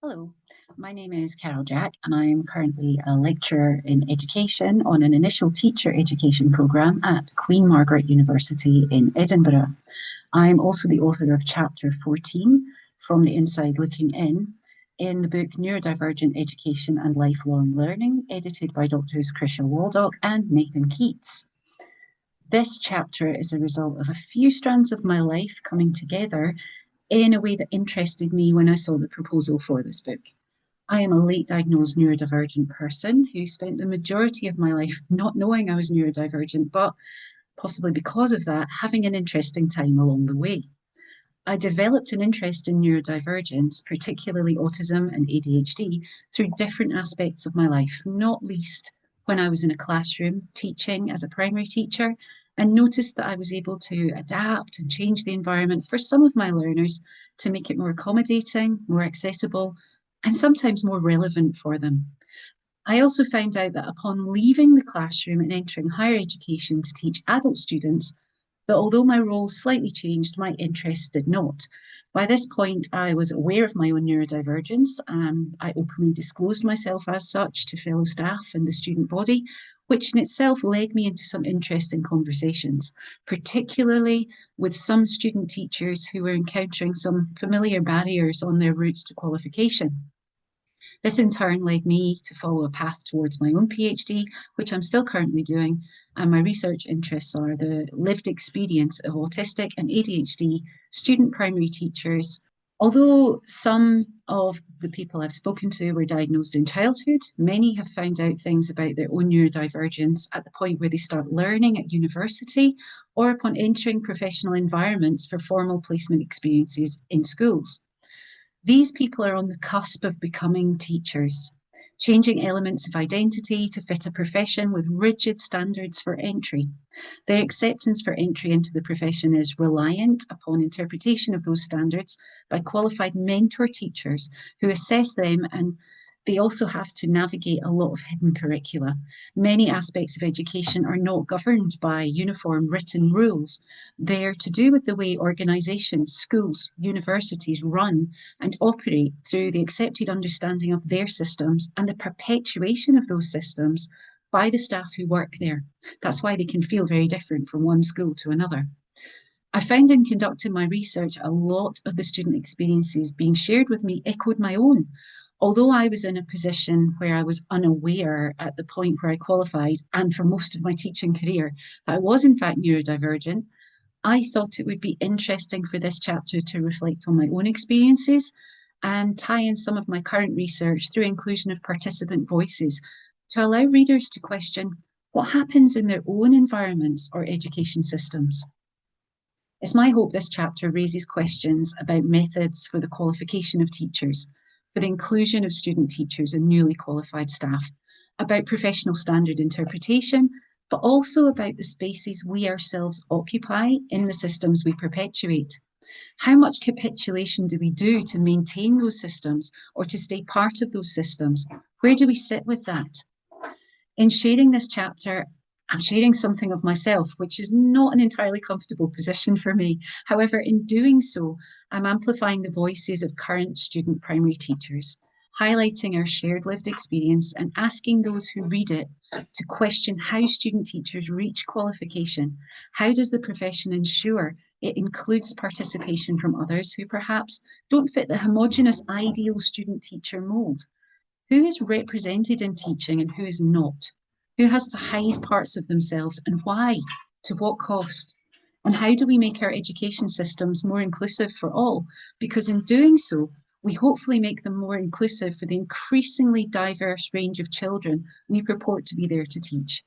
Hello, my name is Caryl Jack, and I'm currently a lecturer in education on an initial teacher education programme at Queen Margaret University in Edinburgh. I'm also the author of Chapter 14, From the Inside Looking in the book Neurodivergent Education and Lifelong Learning, edited by Drs. Crisha Waldock and Nathan Keats. This chapter is a result of a few strands of my life coming together in a way that interested me when I saw the proposal for this book. I am a late diagnosed neurodivergent person who spent the majority of my life not knowing I was neurodivergent, but possibly because of that, having an interesting time along the way. I developed an interest in neurodivergence, particularly autism and ADHD, through different aspects of my life, not least when I was in a classroom teaching as a primary teacher and noticed that I was able to adapt and change the environment for some of my learners to make it more accommodating, more accessible, and sometimes more relevant for them. I also found out that upon leaving the classroom and entering higher education to teach adult students, that although my role slightly changed, my interests did not. By this point, I was aware of my own neurodivergence. I openly disclosed myself as such to fellow staff and the student body, which in itself led me into some interesting conversations, particularly with some student teachers who were encountering some familiar barriers on their routes to qualification. This in turn led me to follow a path towards my own PhD, which I'm still currently doing, and my research interests are the lived experience of autistic and ADHD student primary teachers. Although some of the people I've spoken to were diagnosed in childhood, many have found out things about their own neurodivergence at the point where they start learning at university or upon entering professional environments for formal placement experiences in schools. These people are on the cusp of becoming teachers, changing elements of identity to fit a profession with rigid standards for entry. Their acceptance for entry into the profession is reliant upon interpretation of those standards by qualified mentor teachers who assess them, and they also have to navigate a lot of hidden curricula. Many aspects of education are not governed by uniform written rules. They're to do with the way organisations, schools, universities run and operate through the accepted understanding of their systems and the perpetuation of those systems by the staff who work there. That's why they can feel very different from one school to another. I found in conducting my research a lot of the student experiences being shared with me echoed my own. Although I was in a position where I was unaware at the point where I qualified and for most of my teaching career that I was in fact neurodivergent, I thought it would be interesting for this chapter to reflect on my own experiences and tie in some of my current research through inclusion of participant voices to allow readers to question what happens in their own environments or education systems. It's my hope this chapter raises questions about methods for the qualification of teachers, for the inclusion of student teachers and newly qualified staff, about professional standard interpretation, but also about the spaces we ourselves occupy in the systems we perpetuate. How much capitulation do we do to maintain those systems or to stay part of those systems? Where do we sit with that? In sharing this chapter, I'm sharing something of myself, which is not an entirely comfortable position for me. However, in doing so, I'm amplifying the voices of current student primary teachers, highlighting our shared lived experience and asking those who read it to question how student teachers reach qualification. How does the profession ensure it includes participation from others who perhaps don't fit the homogenous ideal student teacher mould? Who is represented in teaching and who is not? Who has to hide parts of themselves and why? To what cost? And how do we make our education systems more inclusive for all? Because in doing so, we hopefully make them more inclusive for the increasingly diverse range of children we purport to be there to teach.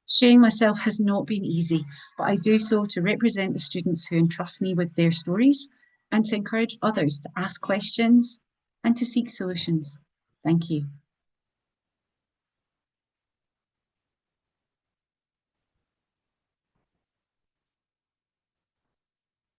Sharing myself has not been easy, but I do so to represent the students who entrust me with their stories and to encourage others to ask questions and to seek solutions. Thank you.